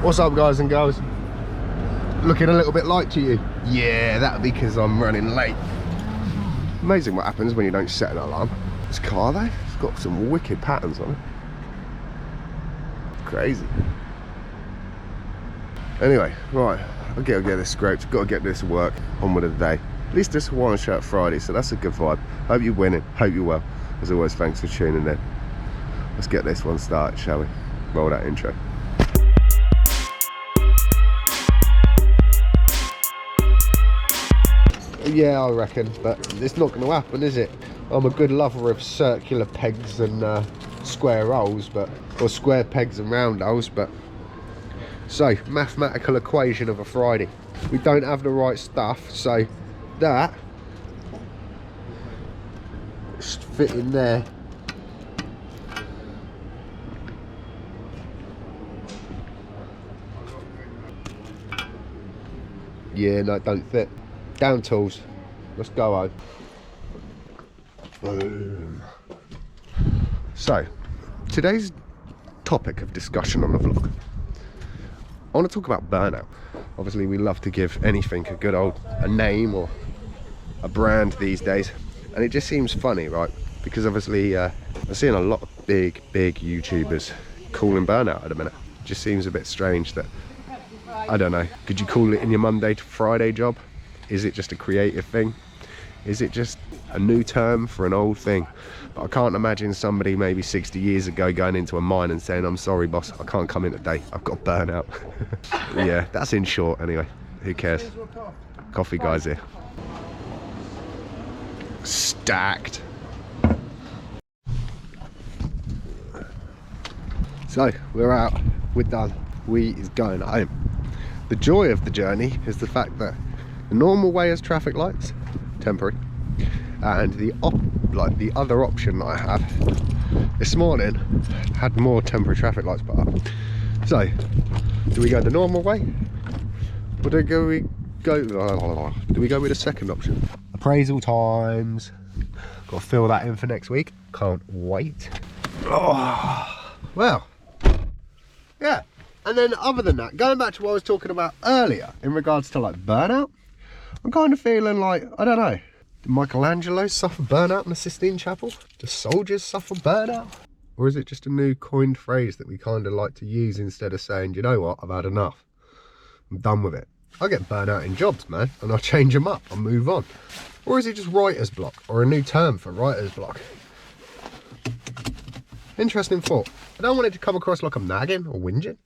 What's up, guys and girls? Looking a little bit light to you? Yeah, that'll be because I'm running late. Amazing what happens when you don't set an alarm. This car though, it's got some wicked patterns on it. Crazy. Anyway, right, I've got to get this scraped, got to get this to work on with the day. At least this one shirt Friday, so that's a good vibe. Hope you're winning, hope you're well. As always, thanks for tuning in. Let's get this one started, shall we? Roll that intro. Yeah, I reckon, but it's not going to happen, is it? I'm a good lover of circular pegs and square holes, or square pegs and round holes, but so mathematical equation of a Friday. We don't have the right stuff, so that should fit in there. Yeah, no, it don't fit. Down tools. Let's go home. Boom. So, today's topic of discussion on the vlog, I want to talk about burnout. Obviously, we love to give anything a name or a brand these days, and it just seems funny, right? Because obviously, I'm seeing a lot of big YouTubers calling burnout at the minute. It just seems a bit strange that, I don't know, could you call it in your Monday to Friday job? Is it just a creative thing? Is it just a new term for an old thing? But I can't imagine somebody maybe 60 years ago going into a mine and saying, I'm sorry boss, I can't come in today, I've got burnout. Yeah, that's in short anyway. Who cares? Coffee guys here. Stacked. So, we're out, we're done. We is going home. The joy of the journey is the fact that the normal way is traffic lights, temporary, and the other option that I have this morning had more temporary traffic lights put up. So, do we go the normal way, or do we go with the second option? Appraisal times. Got to fill that in for next week. Can't wait. Oh, well, yeah. And then other than that, going back to what I was talking about earlier in regards to like burnout, I'm kind of feeling like, I don't know, did Michelangelo suffer burnout in the Sistine Chapel? Do soldiers suffer burnout? Or is it just a new coined phrase that we kind of like to use instead of saying, you know what, I've had enough, I'm done with it. I get burnout in jobs, man, and I change them up and move on. Or is it just writer's block, or a new term for writer's block? Interesting thought. I don't want it to come across like I'm nagging or whinging.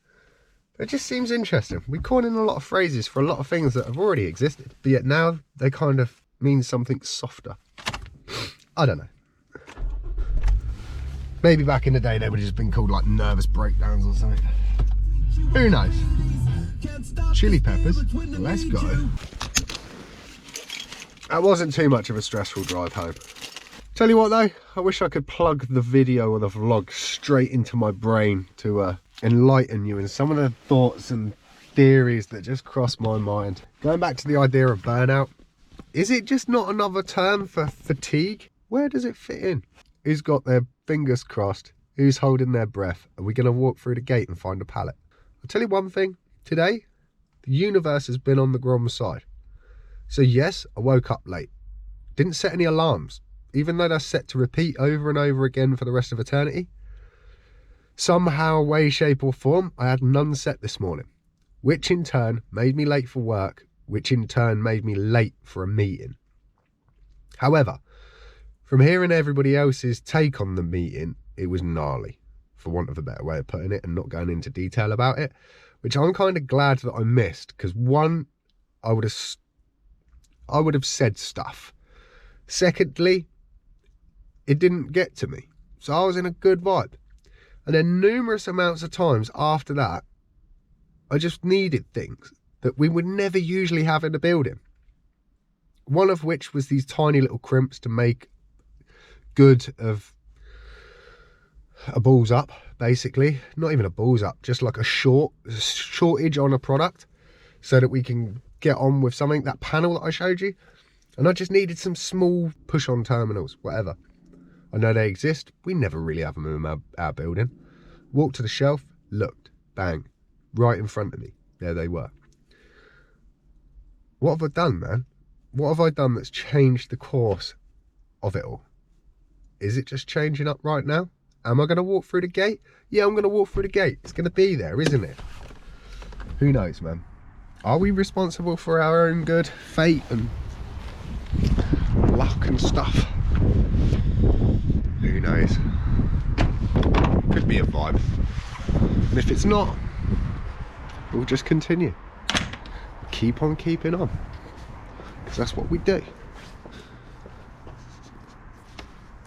It just seems interesting. We coin in a lot of phrases for a lot of things that have already existed, but yet now they kind of mean something softer. I don't know. Maybe back in the day they would have just been called like nervous breakdowns or something. Who knows? Chili peppers, let's go. That wasn't too much of a stressful drive home. Tell you what though, I wish I could plug the video or the vlog straight into my brain to enlighten you in some of the thoughts and theories that just cross my mind. Going back to the idea of burnout, is it just not another term for fatigue? Where does it fit in? Who's got their fingers crossed? Who's holding their breath? Are we going to walk through the gate and find a pallet? I'll tell you one thing, today the universe has been on the Grom side. So yes, I woke up late, didn't set any alarms, even though they're set to repeat over and over again for the rest of eternity. Somehow, way, shape or form, I had none set this morning, which in turn made me late for work, which in turn made me late for a meeting. However, from hearing everybody else's take on the meeting, it was gnarly, for want of a better way of putting it, and not going into detail about it, which I'm kind of glad that I missed, because one, I would have said stuff. Secondly, it didn't get to me, so I was in a good vibe. And then numerous amounts of times after that, I just needed things that we would never usually have in the building. One of which was these tiny little crimps to make good of a balls up, basically. Not even a balls up, just like a shortage on a product so that we can get on with something. That panel that I showed you. And I just needed some small push-on terminals, whatever. I know they exist. We never really have them in our building. Walked to the shelf, looked, bang. right in front of me. There they were. What have I done, man? What have I done that's changed the course of it all? Is it just changing up right now? Am I going to walk through the gate? Yeah, I'm going to walk through the gate. It's going to be there, isn't it? Who knows, man? Are we responsible for our own good fate and luck and stuff? Who knows? Could be a vibe. And if it's not, we'll just continue. Keep on keeping on. Because that's what we do.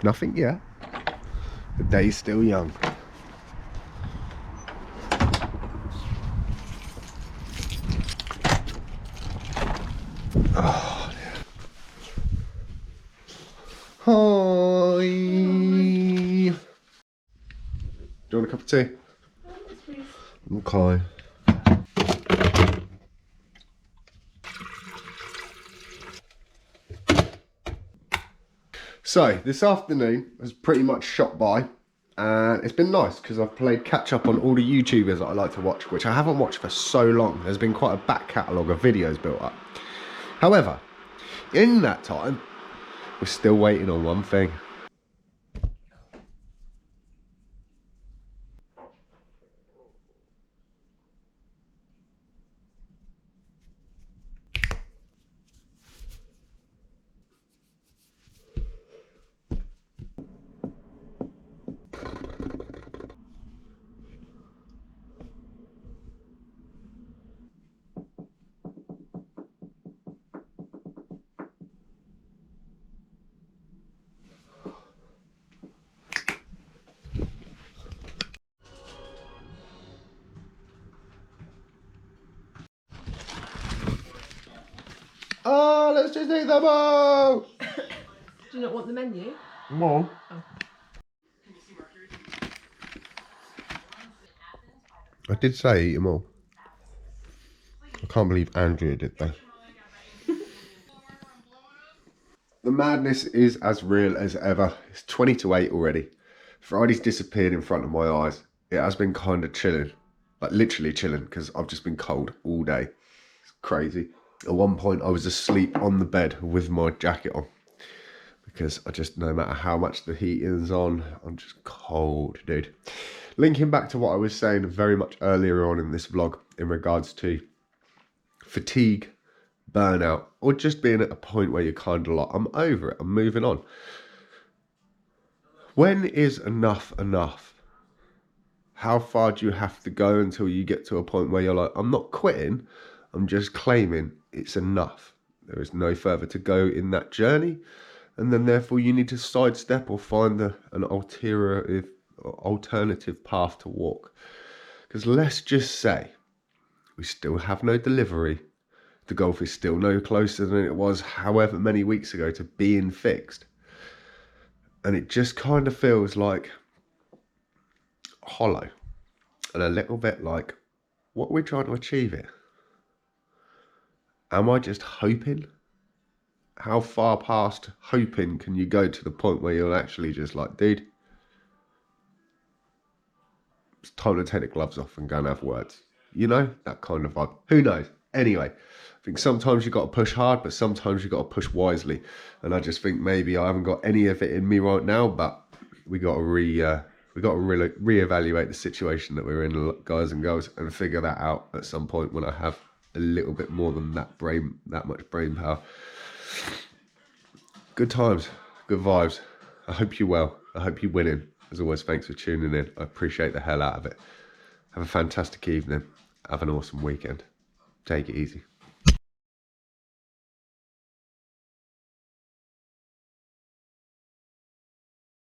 Nothing yet. The day's still young. Oh, dear. Hi. Do you want a cup of tea? Yes, please. Okay. So this afternoon has pretty much shot by, and it's been nice because I've played catch up on all the YouTubers that I like to watch, which I haven't watched for so long. There's been quite a back catalogue of videos built up. However, in that time, we're still waiting on one thing. Oh, let's just eat them all! Do you not want the menu? More. Oh. I did say eat them all. I can't believe Andrea did that. The madness is as real as ever. It's 20 to 8 already. Friday's disappeared in front of my eyes. It has been kind of chilling. Like literally chilling, because I've just been cold all day. It's crazy. At one point I was asleep on the bed with my jacket on. Because I just, no matter how much the heat is on, I'm just cold, dude. Linking back to what I was saying very much earlier on in this vlog in regards to fatigue, burnout, or just being at a point where you're kind of like, I'm over it, I'm moving on. When is enough enough? How far do you have to go until you get to a point where you're like, I'm not quitting, I'm just claiming it's enough. There is no further to go in that journey, and then therefore you need to sidestep or find an alternative path to walk. Because let's just say we still have no delivery. The golf is still no closer than it was however many weeks ago to being fixed. And it just kind of feels like hollow and a little bit like, what are we trying to achieve here? Am I just hoping? How far past hoping can you go to the point where you're actually just like, dude, it's time to take the gloves off and go and have words. You know, that kind of vibe. Who knows? Anyway, I think sometimes you've got to push hard, but sometimes you've got to push wisely. And I just think maybe I haven't got any of it in me right now, but we got to really reevaluate the situation that we're in, guys and girls, and figure that out at some point when I have a little bit more than that much brain power. Good times, good vibes. I hope you're well. I hope you're winning. As always, thanks for tuning in. I appreciate the hell out of it. Have a fantastic evening. Have an awesome weekend. Take it easy.